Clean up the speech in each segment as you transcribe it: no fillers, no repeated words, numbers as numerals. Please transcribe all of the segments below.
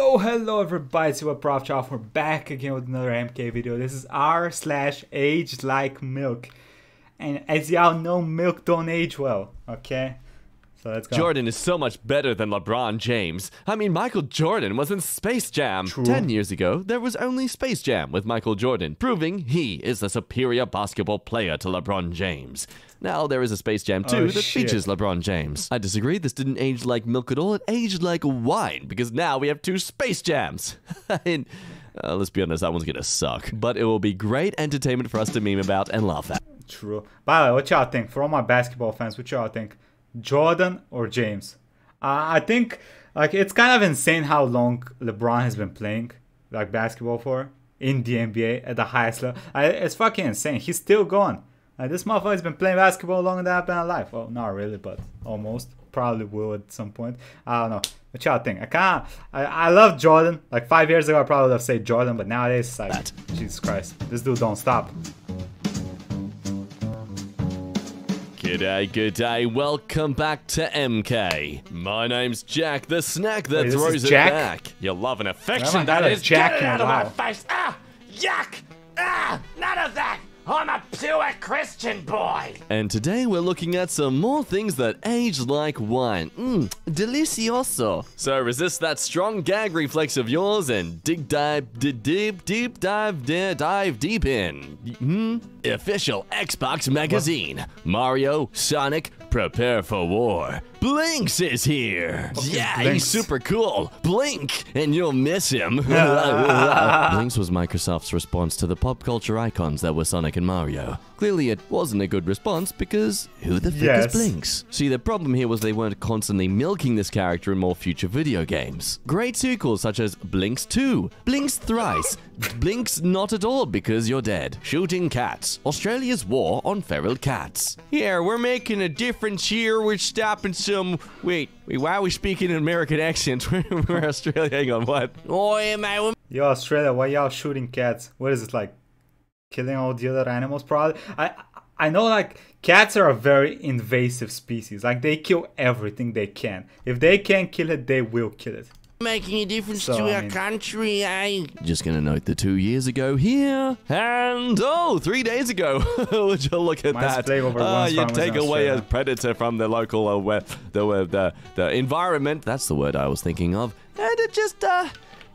Yo, hello everybody, it's your Prof Choff. We're back again with another MK video. This is r/aged like milk. And as y'all know, milk don't age well, okay? So let's go. Jordan is so much better than LeBron James. I mean, Michael Jordan was in Space Jam. True. 10 years ago, there was only Space Jam with Michael Jordan, proving he is the superior basketball player to LeBron James. Now there is a Space Jam 2 that features LeBron James. I disagree, this didn't age like milk at all, it aged like wine, because now we have 2 Space Jams. And, let's be honest, that one's gonna suck. But it will be great entertainment for us to meme about and laugh at. True. By the way, what y'all think? For all my basketball fans, what y'all think? Jordan or James? I think like it's kind of insane how long LeBron has been playing like basketball for in the NBA at the highest level. It's fucking insane. He's still going. This motherfucker's been playing basketball longer than I've been alive. Well, not really, but almost. Probably will at some point. I don't know. What y'all think? I love Jordan. Like 5 years ago, I probably would have said Jordan, but nowadays it's like, Jesus Christ, this dude don't stop. G'day, welcome back to MK. My name's Jack, the snack that Wait, throws it Jack? back. Your love and affection, Well, that not a is. Jack Get it in out a of my while. face! Ah! Yuck! Ah! None of that! I'm a pure Christian boy! And today we're looking at some more things that age like wine. Delicioso. So resist that strong gag reflex of yours and dive deep in. Official Xbox magazine. Mario, Sonic, prepare for war. Blinks is here. Yeah, Blinks? he's super cool. Blink, and you'll miss him. Blinks was Microsoft's response to the pop culture icons that were Sonic and Mario. Clearly, it wasn't a good response because who the frick is Blinks? See, the problem here was they weren't constantly milking this character in more future video games. Great sequels such as Blinks 2, Blinks Thrice, Blinks Not At All Because You're Dead, Shooting Cats, Australia's War on Feral Cats. Yeah, we're making a difference here. We're stopping some... Wait, why are we speaking in American accents? We're Australia. Hang on, what? Oh, am I... Yo, Australia, why y'all shooting cats? What is it, like killing all the other animals? Probably. I know like cats are a very invasive species. Like they kill everything they can. If they can't kill it, they will kill it. Making a difference to our country, eh? Just gonna note the 2 years ago here, and 3 days ago. Would you look at that? You take away a predator from the local, the environment. That's the word I was thinking of, and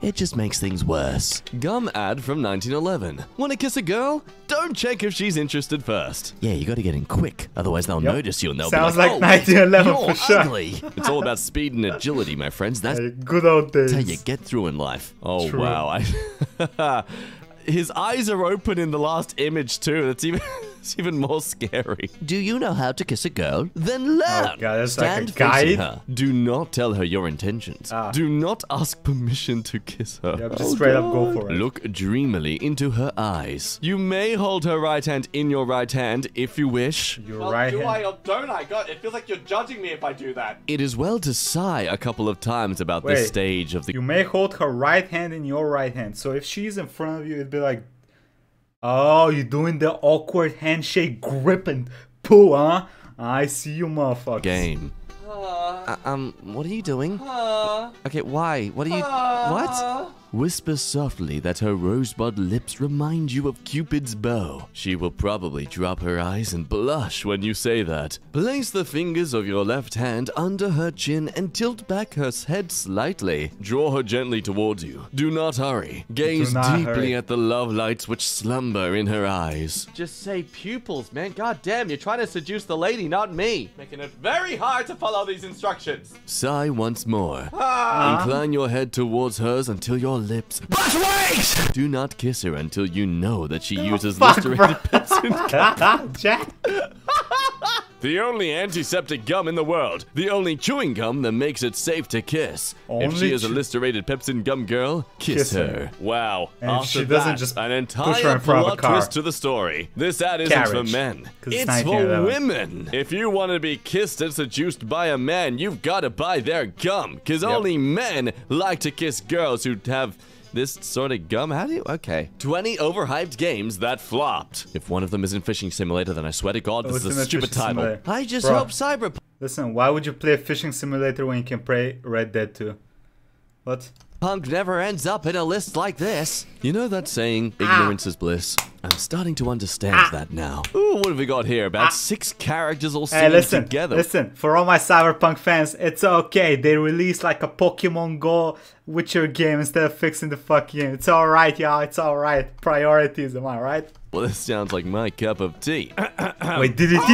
it just makes things worse. Gum ad from 1911. Want to kiss a girl? Don't check if she's interested first. Yeah, you gotta get in quick, otherwise they'll notice you and they'll Sounds be like, like 1911 you're for sure. ugly. It's all about speed and agility, my friends. That's Good old days. how you get through in life. Oh, True. wow. His eyes are open in the last image, too. That's even... It's even more scary. Do you know how to kiss a girl? Then learn. Oh god, that's Stand like a facing guide. her. Do not tell her your intentions. Do not ask permission to kiss her. Yeah, just straight up go for it. Look dreamily into her eyes. You may hold her right hand in your right hand if you wish. Your right do hand. I or don't I? God, it feels like you're judging me if I do that. It is well to sigh a couple of times about Wait, this stage of the... You may hold her right hand in your right hand. So if she's in front of you, it'd be like, oh, you're doing the awkward handshake grip and pull, huh? I see you, motherfuckers. game. What are you doing? Okay, why? What are you... What? Whisper softly that her rosebud lips remind you of Cupid's bow. She will probably drop her eyes and blush when you say that. Place the fingers of your left hand under her chin and tilt back her head slightly. Draw her gently towards you. Do not hurry. Gaze Do not deeply hurry. at the love lights which slumber in her eyes. Just say pupils, man. God damn, you're trying to seduce the lady, not me. Making it very hard to follow these instructions. Sigh once more. Incline your head towards hers until your lips. But wait! Do not kiss her until you know that she uses Listerine Pepsin. Jack. The only antiseptic gum in the world. The only chewing gum that makes it safe to kiss. If Only she is a Listerine Pepsin gum girl, kiss her. Wow. And if After she doesn't, that, just an push her entire in front of a plot car. twist to the story. This ad isn't for Carriage. men. 'Cause it's It's for 1911. women. If you want to be kissed and seduced by a man, you've got to buy their gum. Because only men like to kiss girls who have... this sort of gum? How do you... Okay. 20 overhyped games that flopped. If one of them isn't Fishing Simulator, then I swear to God, this is a Ultimate stupid Fishing title. Simulator. I just Bro. hope Cyberpunk... Listen, why would you play a fishing simulator when you can play Red Dead 2? What? Punk never ends up in a list like this. You know that saying, ignorance is bliss? I'm starting to understand that now. Ooh, what have we got here? About 6 characters all singing together. Listen, for all my Cyberpunk fans, it's okay. They released like a Pokemon Go Witcher game instead of fixing the fucking game. It's alright, y'all. It's alright. Priorities, am I right? Well, this sounds like my cup of tea. Wait, DDT?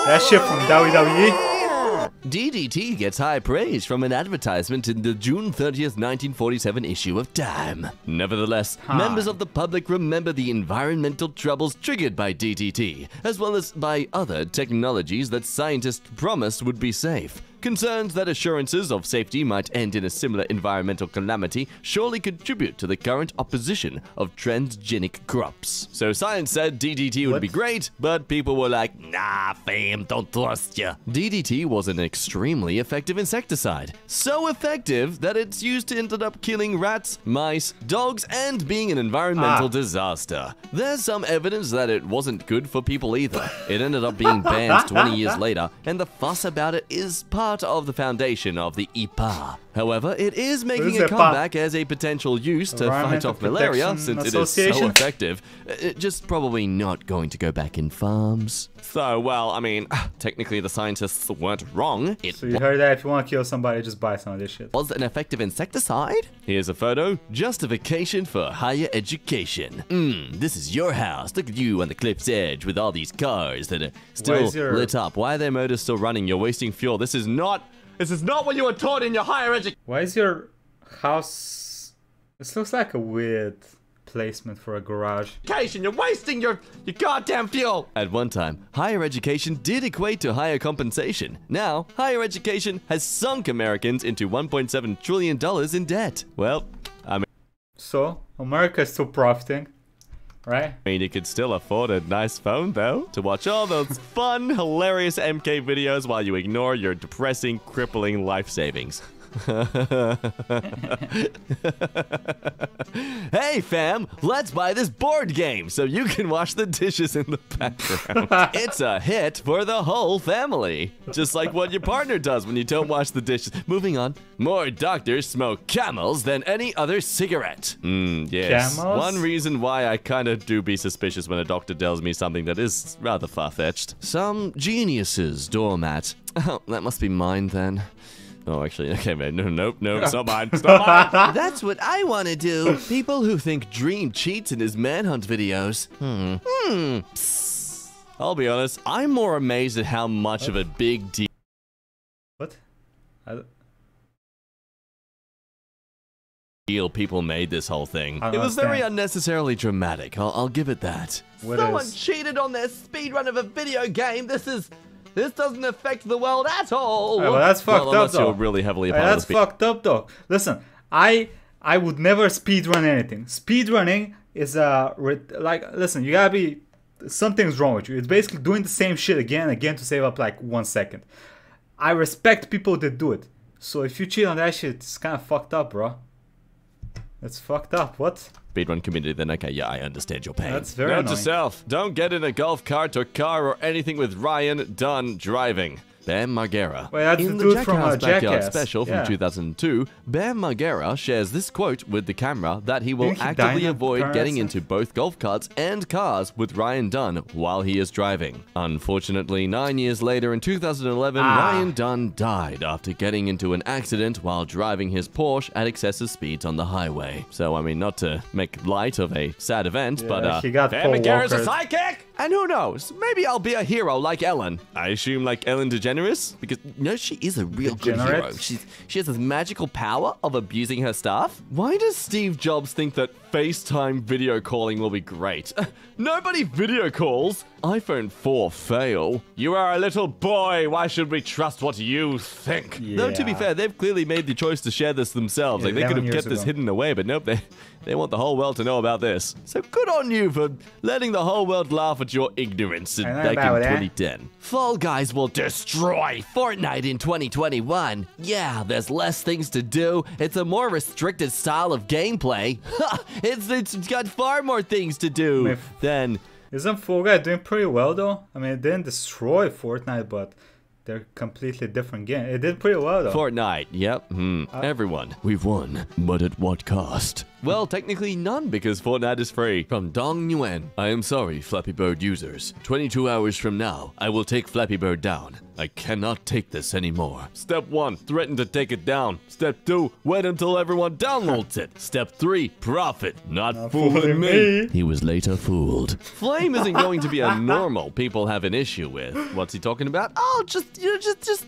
That shit from WWE? DDT gets high praise from an advertisement in the June 30th, 1947 issue of Time. Nevertheless, members of the public remember the environmental troubles triggered by DDT, as well as by other technologies that scientists promised would be safe. Concerns that assurances of safety might end in a similar environmental calamity surely contribute to the current opposition of transgenic crops. So science said DDT would be great, but people were like, nah, fam, don't trust ya. DDT was an extremely effective insecticide. So effective that its use ended up killing rats, mice, dogs, and being an environmental disaster. There's some evidence that it wasn't good for people either. It ended up being banned 20 years later, and the fuss about it is part of the foundation of the IPA. However, it is making a comeback as a potential use to fight off malaria since it is so effective. Just probably not going to go back in farms. So, well, I mean, technically the scientists weren't wrong. So you heard that if you want to kill somebody, just buy some of this shit. Was an effective insecticide? Here's a photo. Justification for higher education. This is your house. Look at you on the cliff's edge with all these cars that are still lit up. Why are their motors still running? You're wasting fuel. This is not what you were taught in your higher education. Why is your house... This looks like a weird placement for a garage. You're wasting your goddamn fuel! At one time, higher education did equate to higher compensation. Now, higher education has sunk Americans into $1.7 trillion in debt. Well, I mean... So, America is still profiting, right? I mean, you could still afford a nice phone, though, to watch all those fun, hilarious MK videos while you ignore your depressing, crippling life savings. Hey fam, let's buy this board game so you can wash the dishes in the background. It's a hit for the whole family. Just like what your partner does when you don't wash the dishes. Moving on. More doctors smoke Camels than any other cigarette. Yes. Camels? One reason why I kind of do be suspicious when a doctor tells me something that is rather far-fetched. Some geniuses doormat. Oh, that must be mine then. Oh, actually, okay, man. Nope, it's not mine. It's not mine. That's what I want to do. People who think Dream cheats in his manhunt videos. Psst. I'll be honest, I'm more amazed at how much of a big deal. What? People made this whole thing. It was very unnecessarily dramatic. I'll give it that. Someone cheated on their speedrun of a video game. This doesn't affect the world at all. Well, that's fucked up, though. You're really heavily that's fucked up, though. Listen, I would never speedrun anything. Speedrunning is listen, you gotta be, something's wrong with you. It's basically doing the same shit again and again to save up like 1 second. I respect people that do it. So if you cheat on that shit, it's kind of fucked up, bro. It's fucked up. What? Speedrun community, then okay, yeah, I understand your pain. That's very annoying. Note to self, don't get in a golf cart or car or anything with Ryan Dunn driving. Bam Margera. Wait, that's in the the dude from Jackass Backyard Jackass. special from 2002, Bam Margera shares this quote with the camera that he will actively avoid getting into both golf carts and cars with Ryan Dunn while he is driving. Unfortunately, 9 years later in 2011, Ryan Dunn died after getting into an accident while driving his Porsche at excessive speeds on the highway. So, I mean, not to make light of a sad event, but he got Bam Margera's a sidekick! And who knows, maybe I'll be a hero like Ellen. I assume like Ellen DeGeneres? Because, no, she is a real good hero. She has this magical power of abusing her staff. Why does Steve Jobs think that FaceTime video calling will be great? Nobody video calls. iPhone 4 fail. You are a little boy. Why should we trust what you think? Yeah. Though, to be fair, they've clearly made the choice to share this themselves. Like, they could have kept this hidden away, but nope, they want the whole world to know about this. So good on you for letting the whole world laugh at your ignorance back in 2010. Fall Guys will destroy Fortnite in 2021. Yeah, there's less things to do. It's a more restricted style of gameplay. It's got far more things to do than... Isn't Fall Guys doing pretty well, though? I mean, it didn't destroy Fortnite, but they're completely different game. It did pretty well though. Fortnite, yep. Everyone. We've won, but at what cost? Well, technically none, because Fortnite is free. From Dong Nguyen. I am sorry, Flappy Bird users. 22 hours from now, I will take Flappy Bird down. I cannot take this anymore. Step 1, threaten to take it down. Step 2, wait until everyone downloads it. Step 3, profit. Not fooling me. He was later fooled. Flame isn't going to be a normal people have an issue with. What's he talking about? Oh, just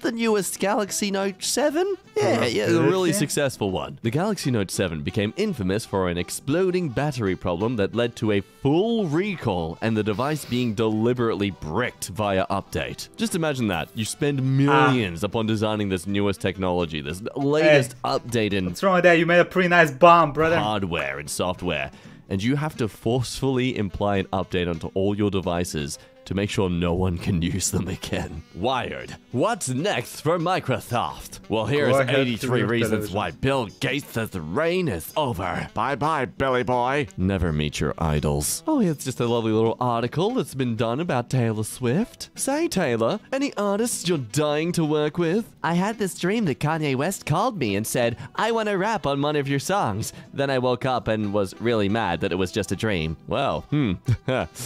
the newest Galaxy Note 7? Yeah, a really successful one. The Galaxy Note 7 became infamous for an exploding battery problem that led to a full recall and the device being deliberately bricked via update. Just imagine that. You spend millions upon designing this newest technology, this latest update in What's wrong with that? You made a pretty nice bomb, brother. hardware and software, and you have to forcefully imply an update onto all your devices to make sure no one can use them again. Wired. What's next for Microsoft? Well, here's 83 reasons why Bill Gates says the reign is over. Bye-bye, Billy boy. Never meet your idols. Oh, it's just a lovely little article that's been done about Taylor Swift. Say, Taylor, any artists you're dying to work with? I had this dream that Kanye West called me and said, I want to rap on one of your songs. Then I woke up and was really mad that it was just a dream. Well, Did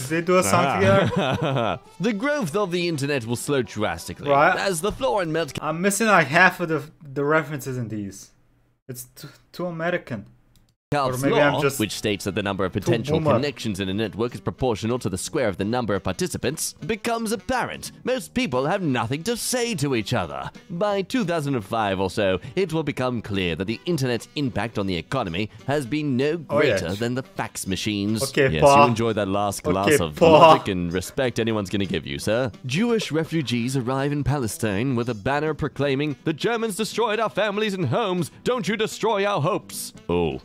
they do a song together? The growth of the internet will slow drastically Right. as the floor and melt. I'm missing like half of the references in these. It's too American. Cal's maybe I'm law, just which states that the number of potential boomer. connections in a network is proportional to the square of the number of participants, becomes apparent. Most people have nothing to say to each other. By 2005 or so, it will become clear that the internet's impact on the economy has been no greater than the fax machines. Okay, yes, Pa. you enjoy that last glass Okay, of Pa. logic and respect anyone's going to give you, sir. Jewish refugees arrive in Palestine with a banner proclaiming, "The Germans destroyed our families and homes. Don't you destroy our hopes." Oh,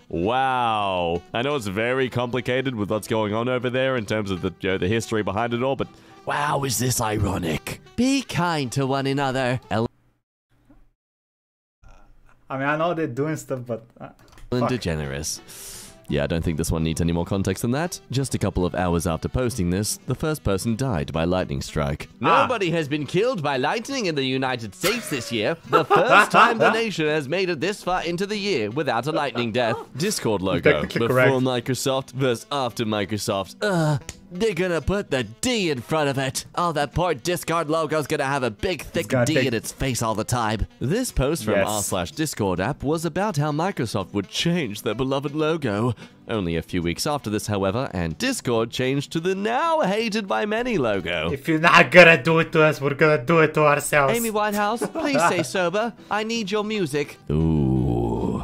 wow. I know it's very complicated with what's going on over there in terms of the history behind it all, but wow, is this ironic? Be kind to one another. I mean, I know they're doing stuff, but Ellen DeGeneres. Yeah, I don't think this one needs any more context than that. Just a couple of hours after posting this, the first person died by lightning strike. Nobody has been killed by lightning in the United States this year. The first time the nation has made it this far into the year without a lightning death. Discord logo. Technically Before correct. Microsoft versus after Microsoft. They're gonna put the D in front of it. Oh, that poor Discord logo's gonna have a big, thick gonna D take- in its face all the time. This post from Yes. r/Discord app was about how Microsoft would change their beloved logo. Only a few weeks after this, however, and Discord changed to the now hated by many logo. if you're not gonna do it to us, we're gonna do it to ourselves. Amy Winehouse, please stay sober. I need your music. Ooh,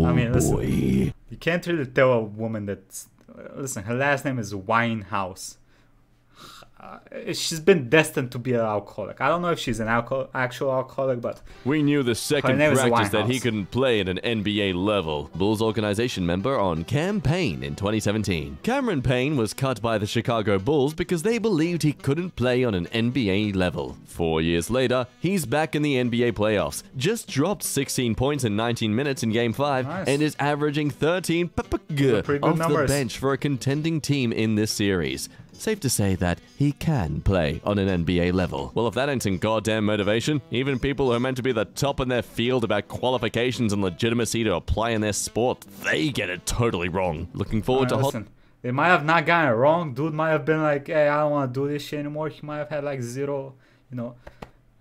I mean, listen. boy. You can't really tell a woman that's... Listen, her last name is Winehouse. She's been destined to be an alcoholic. I don't know if she's an actual alcoholic, but We knew the second name is practice that he Winehouse. couldn't play at an NBA level. Bulls organization member on Cam Payne in 2017. Cameron Payne was cut by the Chicago Bulls because they believed he couldn't play on an NBA level. 4 years later, he's back in the NBA playoffs. Just dropped 16 points in 19 minutes in Game 5 Nice. and is averaging 13 pretty good off the numbers. bench for a contending team in this series. Safe to say that he can play on an NBA level. Well, if that ain't some goddamn motivation, even people who are meant to be the top in their field about qualifications and legitimacy to apply in their sport, they get it totally wrong. Looking forward to hot... listen, they might have not gotten it wrong. Dude might have been like, hey, I don't want to do this shit anymore. He might have had like zero,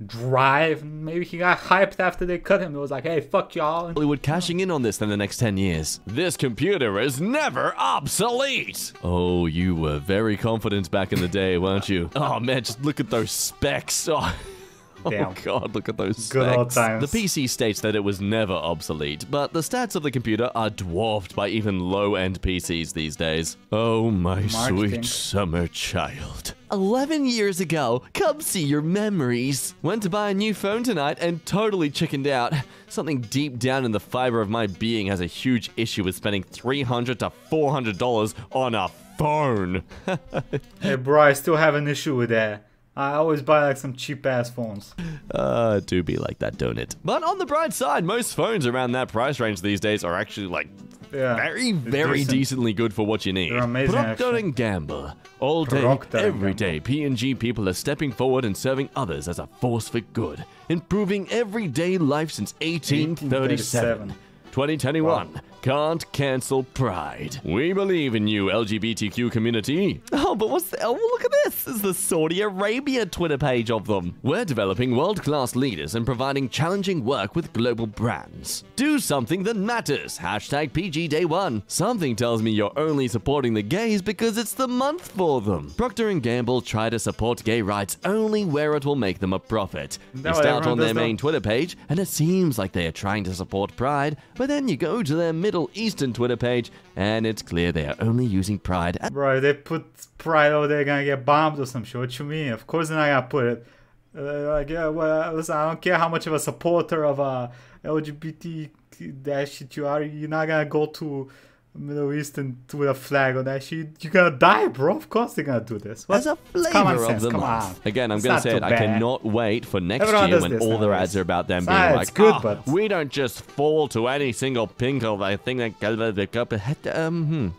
drive. Maybe he got hyped after they cut him. It was like, hey, fuck y'all. Hollywood cashing in on this in the next 10 years. This computer is never obsolete! Oh, you were very confident back in the day, weren't you? Oh man, just look at those specs. Oh Damn. god, look at those specs. Good old times. The PC states that it was never obsolete, but the stats of the computer are dwarfed by even low-end PCs these days. Oh, my Marketing. sweet summer child. 11 years ago, come see your memories. Went to buy a new phone tonight and totally chickened out. Something deep down in the fiber of my being has a huge issue with spending $300 to $400 on a phone. Hey, bro, I still have an issue with that. I always buy like some cheap ass phones. Do be like that, don't it? But on the bright side, most phones around that price range these days are actually like Yeah. very, It's very decent. decently good for what you need. They're amazing, Procter actually. and Gamble. All day, Procter and every Gamble. day, P&G people are stepping forward and serving others as a force for good, improving everyday life since 1837. 2021. Can't cancel pride. We believe in you, LGBTQ community. Oh, but what's the... Oh, look at this. It's the Saudi Arabia Twitter page of them. We're developing world-class leaders and providing challenging work with global brands. Do something that matters. Hashtag PG Day 1. Something tells me you're only supporting the gays because it's the month for them. Procter & Gamble try to support gay rights only where it will make them a profit. No, You start everyone on their does main that. Twitter page, and it seems like they are trying to support pride, but then you go to their Middle Eastern Twitter page, and it's clear they are only using pride as Bro, they put pride out there, gonna get bombed or some shit. What you mean? Of course they're not gonna put it. Like, yeah, well, listen, I don't care how much of a supporter of LGBT that shit you are. You're not gonna go to Middle Eastern with a flag on that shit. You're gonna die, bro. Of course they're gonna do this. As a It's common flavor of sense, the come month. on. Again, I'm It's going to not say too it. I bad. cannot wait for next Everyone year does when this all their nowadays. ads are about them It's being not- like, it's good, "Ah, but- we don't just fall to any single pink of a thing that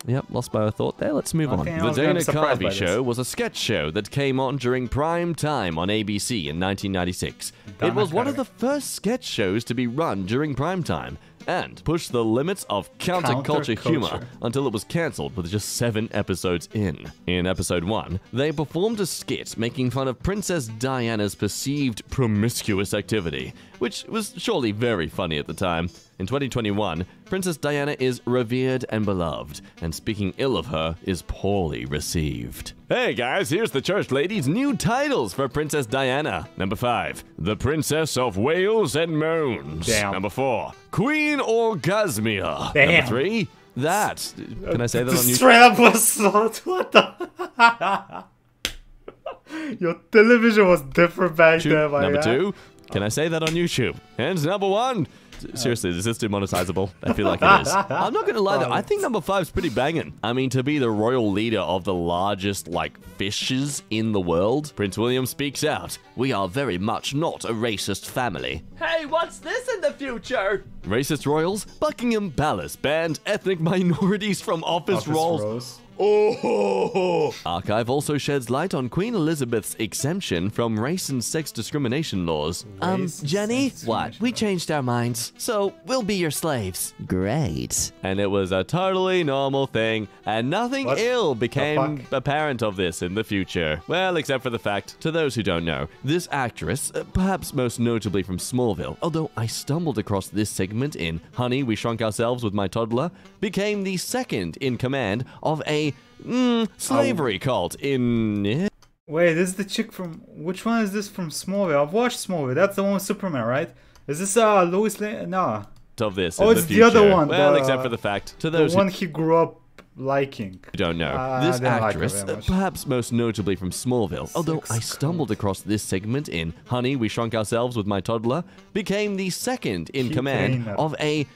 Yep, lost my thought there. Let's move on. Okay, I The was gonna Dana be surprised Carvey by Show this. was a sketch show that came on during prime time on ABC in 1996. It Dana was one of Carvey. the first sketch shows to be run during prime time and pushed the limits of counterculture humor Counterculture. until it was cancelled with just 7 episodes in. In episode 1, they performed a skit making fun of Princess Diana's perceived promiscuous activity, which was surely very funny at the time. In 2021, Princess Diana is revered and beloved, and speaking ill of her is poorly received. Hey guys, here's the church lady's new titles for Princess Diana. Number 5, the Princess of Wales and Moans. Damn. Number 4, Queen Orgasmia. Damn. Number 3, that. Can I say that on YouTube? Straight up assault. What the? Your television was different back then, my Number guy. 2, can I say that on YouTube? And number 1, seriously, is this demonetizable? I feel like it is. I'm not gonna lie though, I think number 5 is pretty banging. I mean, to be the royal leader of the largest, fishes in the world, Prince William speaks out. We are very much not a racist family. Hey, what's this in the future? Racist royals? Buckingham Palace banned ethnic minorities from office roles. Rose. Oh! Archive also sheds light on Queen Elizabeth's exemption from race and sex discrimination laws. Race and Jenny, sex what? discrimination. We changed our minds, so we'll be your slaves. Great. And it was a totally normal thing, and nothing What ill the became fuck? apparent of this in the future. Well, except for the fact, to those who don't know, this actress, perhaps most notably from Smallville, although I stumbled across this segment in Honey, We Shrunk Ourselves with My Toddler, became the second in command of a slavery cult in... Wait, this is the chick from... Which one is this from Smallville? I've watched Smallville. That's the one with Superman, right? Is this Lois Lane? No. of this Oh, in it's the the other future. one, Well, the- except for the fact, to The those one he grew up liking. who don't know, I this didn't like her actress, very much. perhaps most notably from Smallville, although I stumbled across this segment in Honey, We Shrunk Ourselves with My Toddler, became the second in Keep command saying that. of a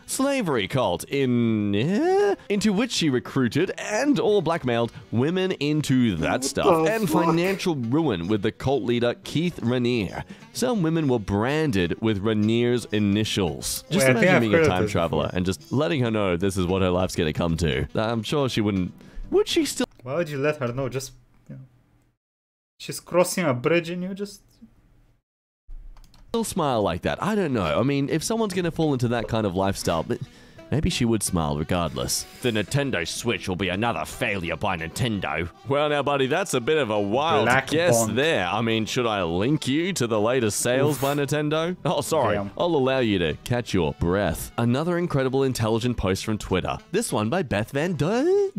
slavery cult into which she recruited and or blackmailed women into that stuff the and fuck? financial ruin with the cult leader Keith Raniere. Some women were branded with Raniere's initials. Just Wait, I think imagine I've being heard a of time this traveler before. and just letting her know this is what her life's gonna come to. I'm sure she wouldn't. Would she still Why would you let her know? Just, she's crossing a bridge and you just... smile like that? I don't know. I mean, if someone's gonna fall into that kind of lifestyle, but maybe she would smile regardless. The Nintendo Switch will be another failure by Nintendo. Well, now, buddy, that's a bit of a wild Black guess Bond. there. I mean, should I link you to the latest sales by Nintendo? Oh, sorry. Damn. I'll allow you to catch your breath. Another incredible intelligent post from Twitter. This one by Beth Van Dyne.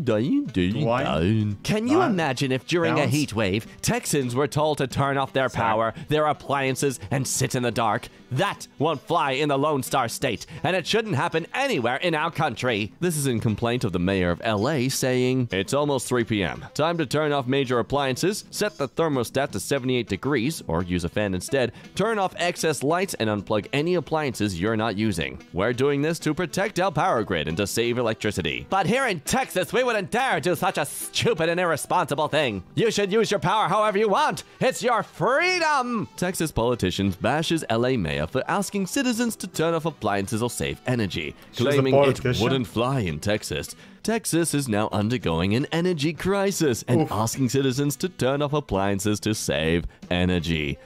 Can you What? imagine if during a Sounds- heat wave, Texans were told to turn off their power, their appliances, and sit in the dark? That won't fly in the Lone Star State, and it shouldn't happen anywhere in our country. This is in complaint of the mayor of LA saying, "It's almost 3 p.m. Time to turn off major appliances, set the thermostat to 78 degrees, or use a fan instead, turn off excess lights, and unplug any appliances you're not using. We're doing this to protect our power grid and to save electricity." But here in Texas, we wouldn't dare do such a stupid and irresponsible thing. You should use your power however you want. It's your freedom. Texas politicians bashes LA mayor for asking citizens to turn off appliances or save energy, She was a claiming it politician. wouldn't fly in Texas. Texas is now undergoing an energy crisis and asking citizens to turn off appliances to save energy.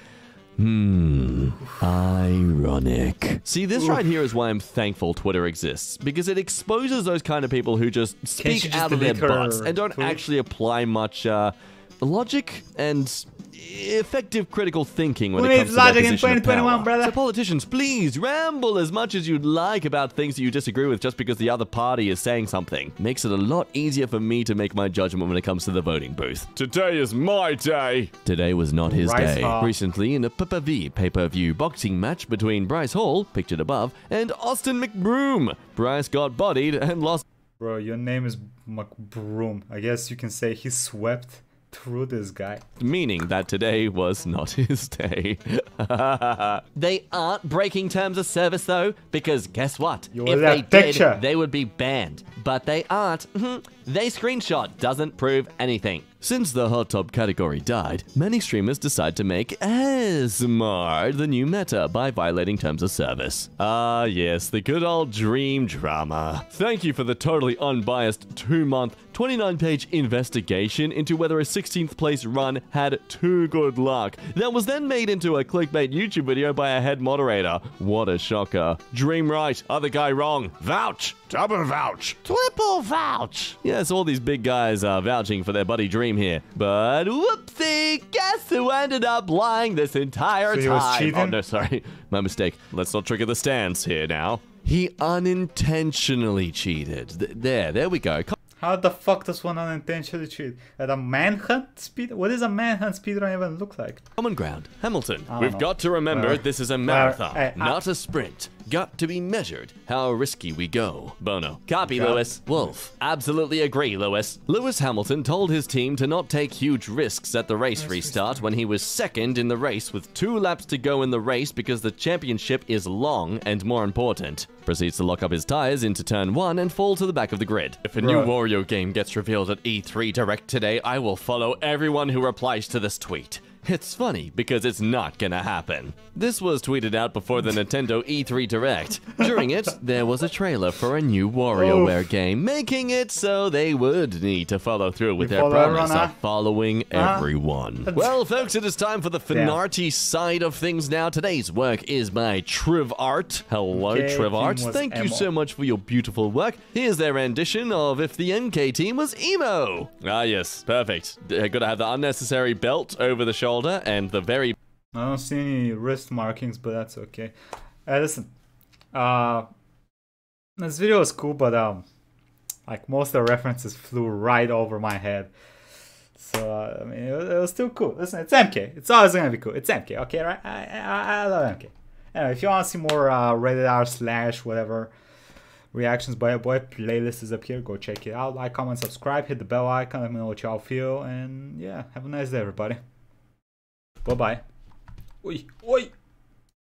Ironic. See, this right here is why I'm thankful Twitter exists, because it exposes those kind of people who just Can't speak you just out of their delete her butts and don't tweet? actually apply much logic and effective critical thinking when Who it comes needs to their logic in position of 2021, power. brother? So politicians, please ramble as much as you'd like about things that you disagree with just because the other party is saying something. Makes it a lot easier for me to make my judgment when it comes to the voting booth. Today is my day. Today was not his Bryce day. Hall. Recently, in a pay-per-view boxing match between Bryce Hall, pictured above, and Austin McBroom, Bryce got bodied and lost. Bro, your name is McBroom. I guess you can say he swept through this guy. Meaning that today was not his day. They aren't breaking terms of service though, because guess what? You If were they that picture. did, they would be banned. But they aren't. They screenshot. Doesn't prove anything. Since the hot tub category died, many streamers decide to make ASMR the new meta by violating terms of service. Ah, yes, the good old dream drama. Thank you for the totally unbiased 2-month, 29-page investigation into whether a 16th place run had too good luck. That was then made into a clickbait YouTube video by a head moderator. What a shocker. Dream right, other guy wrong. Vouch! Double vouch! Triple vouch. Yes, all these big guys are vouching for their buddy Dream here. But whoopsie, guess who ended up lying this entire So he time? was cheating? Oh, no, sorry. My mistake. Let's not trigger the stands here now. He unintentionally cheated. There we go. How the fuck does one unintentionally cheat? At a manhunt speed? What does a manhunt speedrun even look like? Common ground. Hamilton. don't We've know. got to remember Well, this is a marathon, hey, not a sprint. Got to be measured. How risky we go. Bono. Copy, Okay. Lewis. Wolf. Absolutely agree, Lewis. Lewis Hamilton told his team to not take huge risks at the race restart when he was second in the race with 2 laps to go in the race because the championship is long and more important. Proceeds to lock up his tires into turn 1 and fall to the back of the grid. If a new Bruh. Wario game gets revealed at E3 Direct today, I will follow everyone who replies to this tweet. It's funny because it's not gonna happen. This was tweeted out before the Nintendo E3 Direct. During it, there was a trailer for a new WarioWare game, making it so they would need to follow through with You their follow promise everyone, of following everyone. Well, folks, it is time for the Finarty side of things now. Today's work is by Trivart. Hello, Okay, Trivart. team was Thank you emo. so much for your beautiful work. Here's their rendition of If the MK Team Was Emo. Ah, yes, perfect. Gotta have the unnecessary belt over the shoulder and the very I don't see any wrist markings, but that's okay. Listen, this video was cool, but like most of the references flew right over my head. So I mean, it was still cool. Listen, it's MK. It's always gonna be cool. It's MK, okay, right? I love MK. Anyway, if you want to see more rated R / whatever reactions by a boy, playlist is up here. Go check it out. Like, comment, subscribe, hit the bell icon. Let me know what y'all feel, and yeah, have a nice day, everybody. Bye bye. Oi, oi.